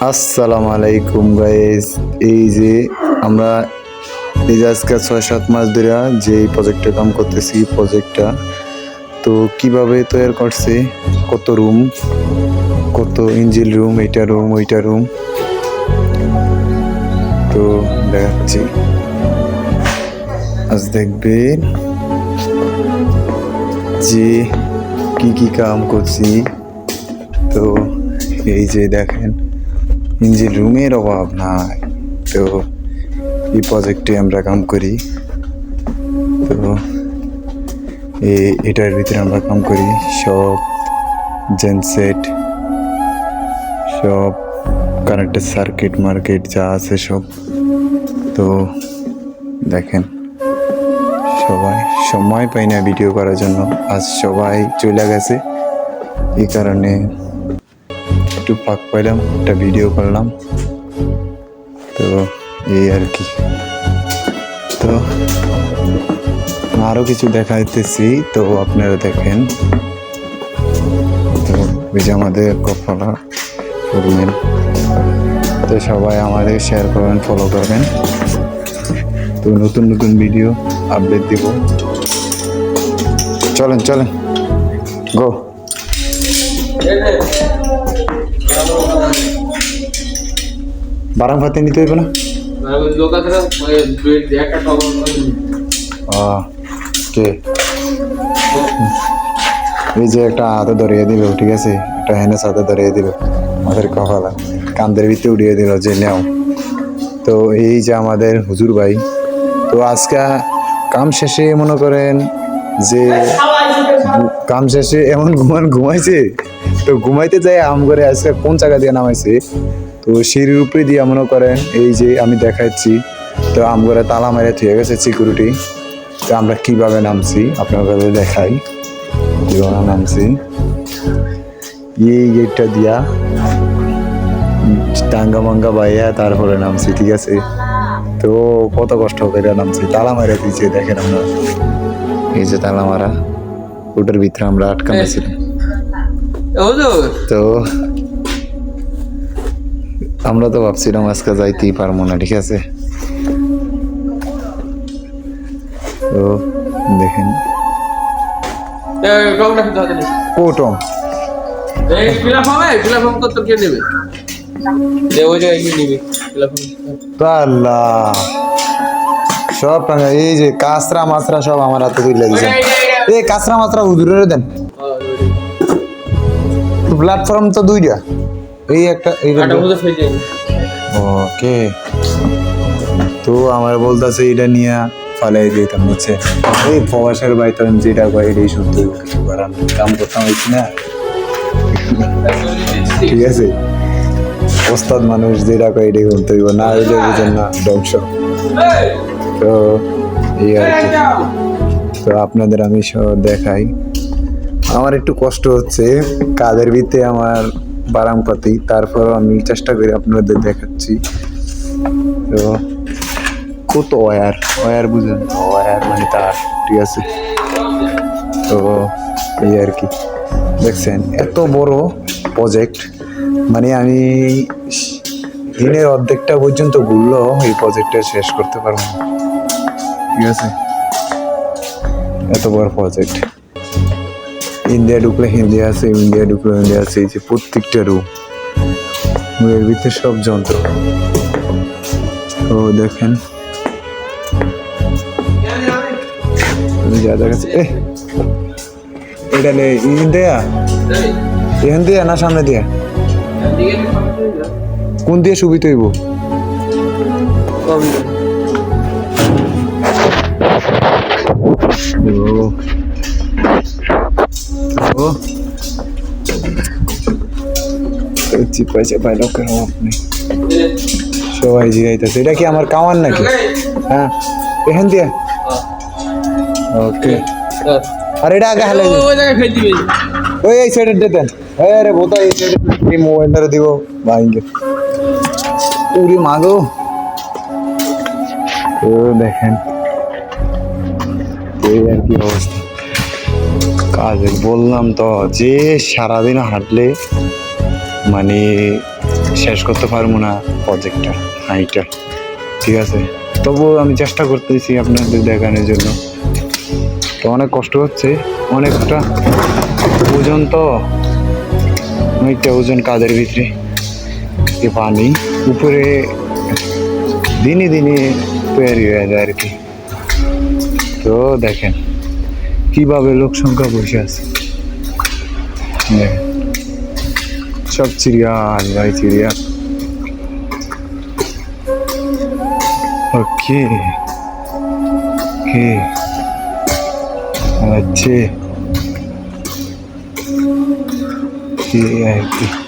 আসসালামু আলাইকুম গাইস। এই যে আমরা এই যে আজকে ৬-৭ মাস ধরে যে এই প্রজেক্টে কাম করতেছি, প্রজেক্টটা তো কিভাবে তৈরি করছে, কত রুম, কত ইঞ্জিল রুম, এইটা রুম ওইটা রুম, তো দেখাচ্ছি। আজ দেখবেন যে কি কি কাম করছি। তো এই যে দেখেন ইঞ্জিল রুমের অভাব নাই। তো এই প্রজেক্টে আমরা কাম করি। তো এটার ভিতরে আমরা কাম করি সব জেনসেট, সব কারেন্টের সার্কিট মার্কেট যা আছে সব। তো দেখেন সবাই সময় পাই না ভিডিও করার জন্য, আজ সবাই চলে গেছে, এই কারণে একটু ফাঁক পাইলাম, একটা ভিডিও করলাম। তো এই আর কি। তো আরও কিছু দেখাইতেছি, তো আপনারা দেখেন। তো ওই যে আমাদের কফলা করবেন, তো সবাই আমাদের শেয়ার করবেন, ফলো করবেন। তো নতুন নতুন ভিডিও আপডেট দিব। চলেন চলেন গো। বারাম ফাতে নিতে হইব না? কে এই যে একটা হাতে ধরিয়ে দিল, ঠিক আছে, একটা হ্যান্ডেস হাতে ধরিয়ে দিল, আমাদের কপালা কান্দের ভিতরে উড়িয়ে দিল যে নেও। তো এই যে আমাদের হুজুর ভাই, তো আজকে কাম শেষে মনে করেন যে কাম শেষে এমন ঘুমাইছে। তো ঘুমাইতে যাই আম করে আজকে কোন জায়গা দিয়ে নামাইছে, তো সিঁড়ির উপরে দিয়ে মনে করেন এই যে আমি দেখাচ্ছি। তো আম করে তালা মেরে থুয়ে গেছে সিকিউরিটি। তো আমরা কিভাবে নামছি আপনার কাছে দেখাই। কিভাবে নামছি, এই গেটটা দিয়া টাঙ্গা মাঙ্গা বাইয়া তারপরে নামছি, ঠিক আছে। তো কত কষ্ট করে নামছি, তালা মেরে দিয়েছে দেখেন আমরা। এই যে তালা মারা, ওটার ভিতরে আমরা আটকানো ছিলাম। তো আমরা তো ভাবছিলাম আজকে যাইতেই পারবো না, ঠিক আছে। তো দেখেন কোটম সব টাকা, এই যে কাঁচরা মাছরা সব আমার হাতে তুলে দিয়েছেন। এই কাঁচরা মাছরা হুজুরের দেন। প্ল্যাটফর্ম তো দুইটা, এই একটা ওকে। তো আমার বলতেছে এটা নিয়ে ফালাই দিতাম, বুঝছে। এই প্রবাসের বাইতে যেটা কয় এটাই শুনতে কিছু করার কাম করতাম হয়েছি না, ঠিক আছে। ওস্তাদ মানুষ যেটা কয় এটাই শুনতে হইব, না হইলে বুঝেন না ধ্বংস। তো এই আর কি। তো আপনাদের আমি সব দেখাই। আমার একটু কষ্ট হচ্ছে কাদের ভিতরে আমার বারামপাতি, তারপর আমি চেষ্টা করি আপনাদের দেখাচ্ছি। তো কত ওয়ার বুঝেন, ওয়ার মানে তার, ঠিক আছে। তো এই আর কি, দেখছেন এত বড় প্রজেক্ট, মানে আমি দিনের অর্ধেকটা পর্যন্ত ঘুরলো এই প্রজেক্টটা শেষ করতে পারবো না, ঠিক আছে। এত বড় প্রজেক্ট, ইন্ডিয়া ঢুকলে হিন্দি আছে, ইন্ডিয়া ঢুকলে ইন্ডিয়া আছে। এই যে প্রত্যেকটা রুম, এর ভিতরে সব যন্ত্র। তো দেখেন যা দেখাচ্ছে, এটা দেয়া এখান দিয়ে না সামনে দিয়া, কোন দিয়ে সুবিধা হইব? সবাই জিগাইতেছে এটা কি আমার কামান নাকি? হ্যাঁ এখান দিয়ে, ওকে। আর এটা আগে হালাই ওই এই সাইডে দেন। আরে বোতা এই সাইডে এই মোবাইলটা দিব ভাইকে, উড়ি মাগো। তো দেখেন এই আর কি অবস্থা কাজের। বললাম তো যে সারাদিন হাঁটলে মানে শেষ করতে পারবো না প্রজেক্টটা এইটা, ঠিক আছে। তবুও আমি চেষ্টা করতেছি আপনাদের দেখানোর জন্য। তো অনেক কষ্ট হচ্ছে, অনেকটা ওজন, তো অনেকটা ওজন কাদের ভিতরে, যে পানি উপরে দিনে দিনে তৈরি হয়ে যায় আর কি। তো দেখেন কিভাবে লোক সংখ্যা বসে আছে, দেখেন সব চিড়িয়াল ভাই, চিড়িয়াল। ওকে ওকে, अच्छे, ये है कि